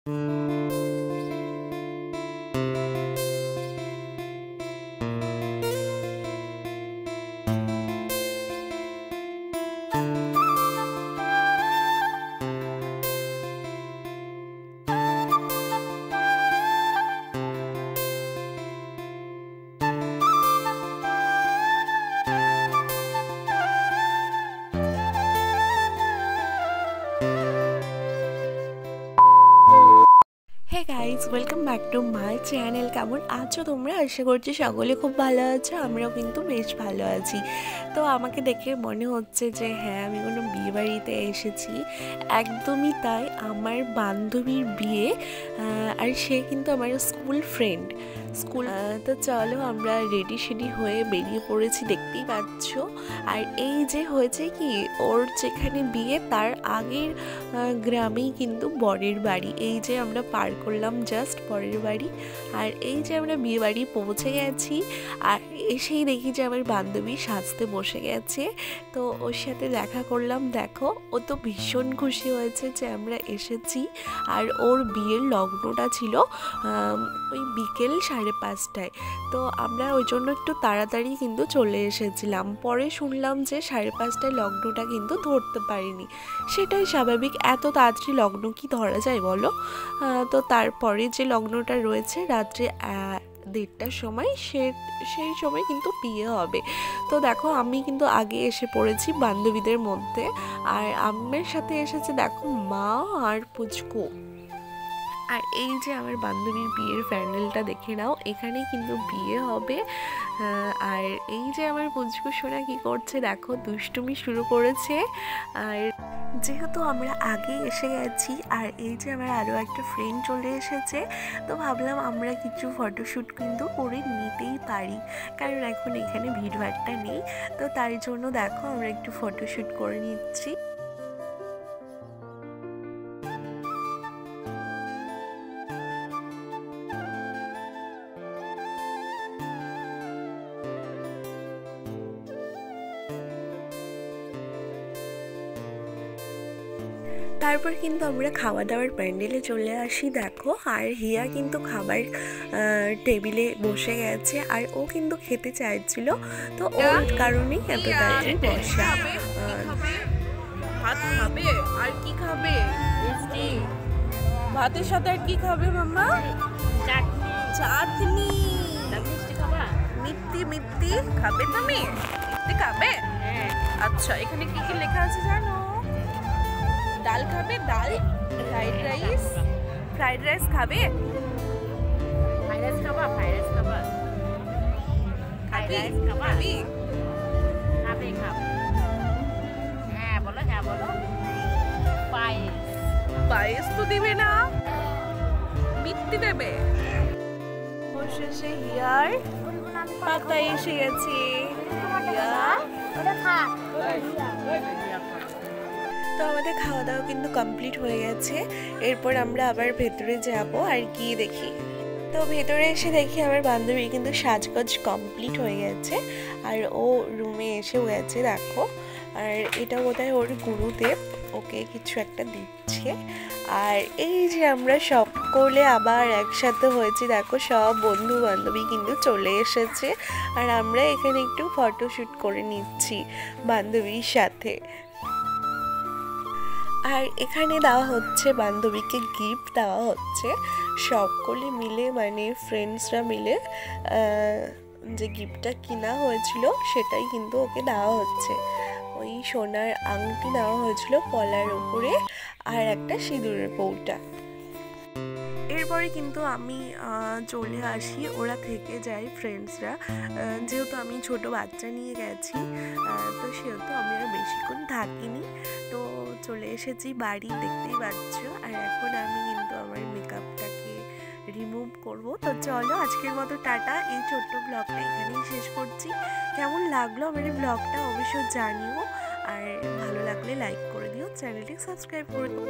Hey guys, welcome back to my channel. কেমন আছো তোমরা? আশা করছি সকলে খুব ভালো আছো, আমরাও কিন্তু বেশ ভালো আছি। তো আমাকে দেখে মনে হচ্ছে যে হ্যাঁ, আমি কোনো বিয়ে বাড়িতে এসেছি। একদমই তাই, আমার বান্ধবীর বিয়ে, আর সে কিন্তু আমার স্কুল ফ্রেন্ড। তো চলো, আমরা রেডি শেডি হয়ে বেরিয়ে পড়েছি, দেখতেই পাচ্ছ। আর এই যে হয়েছে কি, ওর যেখানে বিয়ে তার আগের গ্রামেই কিন্তু বরের বাড়ি। এই যে আমরা পার করলাম জাস্ট বরের বাড়ি, আর এই যে আমরা বিয়ে বাড়ি পৌঁছে গেছি। আর এসেই দেখি যে আমার বান্ধবী সাজতে বসে গেছে। তো ওর সাথে দেখা করলাম। দেখো, ও তো ভীষণ খুশি হয়েছে যে আমরা এসেছি। আর ওর বিয়ের লগ্নটা ছিল ওই বিকেল 5:30টায়। তো আমরা ওই জন্য একটু তাড়াতাড়ি কিন্তু চলে এসেছিলাম। পরে শুনলাম যে 5:30টায় লগ্নটা কিন্তু ধরতে পারিনি। সেটাই স্বাভাবিক, এত তাড়াতাড়ি লগ্ন কি ধরা যায় বলো? তো তারপরে যে লগ্নটা রয়েছে রাত্রে 1:30টার সময়, সেই সময় কিন্তু বিয়ে হবে। তো দেখো, আমি কিন্তু আগে এসে পড়েছি বান্ধবীদের মধ্যে। আর আমার সাথে এসেছে দেখো মা আর পুচকু। আর এই যে আমার বান্ধবীর বিয়ের প্যান্ডেলটা দেখে নাও, এখানে কিন্তু বিয়ে হবে। আর এই যে আমার পুচকু সোনা কি করছে দেখো, দুষ্টুমি শুরু করেছে। আর যেহেতু আমরা আগে এসে গেছি, আর এই যে আমার আরও একটা ফ্রেন্ড চলে এসেছে, তো ভাবলাম আমরা কিছু ফটোশ্যুট কিন্তু করে নিতেই পারি, কারণ এখন এখানে ভিড়ভাড়টা নেই। তো তার জন্য দেখো আমরা একটু ফটোশ্যুট করে নিচ্ছি। তারপর কিন্তু আমরা খাওয়া দাওয়ার প্যান্ডেলে চলে আসি দেখো। আর হিয়া কিন্তু খাবার টেবিলে বসে গেছে, আর ও কিন্তু খেতে চাইছিল, তো ওর কারণেই এত তাড়াতাড়ি বসা। ভাত খাবে আর কি খাবে? মিষ্টি ভাতের সাথে আর কি খাবে মাম্মা? চাটনি। মিষ্টি খাবা? মিষ্টি খাবে তুমি? মিষ্টি খাবে? আচ্ছা, এখানে কি কি লেখা আছে জানো? ডাল খাবে? ডাল। ফ্রাইড রাইস খাবে? ফ্রাইড রাইস খাবা? খাবি? হ্যাঁ বলো। পায়েস তো দিবে না, মিষ্টি দেবে। অবশেষে হিয়ার পাতা এসে গেছে। তো আমাদের খাওয়া দাওয়া কিন্তু কমপ্লিট হয়ে গেছে। এরপর আমরা আবার ভেতরে যাব আর কি দেখি। তো ভেতরে এসে দেখি আমার বান্ধবীর কিন্তু সাজগোজ কমপ্লিট হয়ে গেছে, আর ও রুমে এসেও গেছে দেখো। আর এটা বোধহয় ওর গুরুদেব ওকে কিছু একটা দিচ্ছে। আর এই যে আমরা সকলে আবার একসাথে হয়েছি দেখো, সব বন্ধু বান্ধবী কিন্তু চলে এসেছে। আর আমরা এখানে একটু ফটোশ্যুট করে নিচ্ছি বান্ধবীর সাথে। আর এখানে দেওয়া হচ্ছে, বান্ধবীকে গিফট দেওয়া হচ্ছে সকলে মিলে, মানে ফ্রেন্ডসরা মিলে যে গিফটটা কিনা হয়েছিল সেটাই কিন্তু ওকে দেওয়া হচ্ছে। ওই সোনার আংটি দেওয়া হয়েছিল পলার উপরে, আর একটা সিঁদুরের কৌটা। এরপরে কিন্তু আমি চলে আসি, ওরা থেকে যায় ফ্রেন্ডসরা। যেহেতু আমি ছোট বাচ্চা নিয়ে গেছি, তো সেহেতু আমি আর বেশিক্ষণ থাকিনি। তো চলে এসেছি বাড়ি, দেখতেই পাচ্ছ। আর এখন আমি কিন্তু আমার মেকআপটাকে রিমুভ করব। তো চলো, আজকের মতো টাটা। এই ছোট্ট ব্লগটা এখানেই শেষ করছি। কেমন লাগলো আমার এই ব্লগটা অবশ্যই জানিও, আর ভালো লাগলে লাইক করে দিও, চ্যানেলটি সাবস্ক্রাইব করে দিও।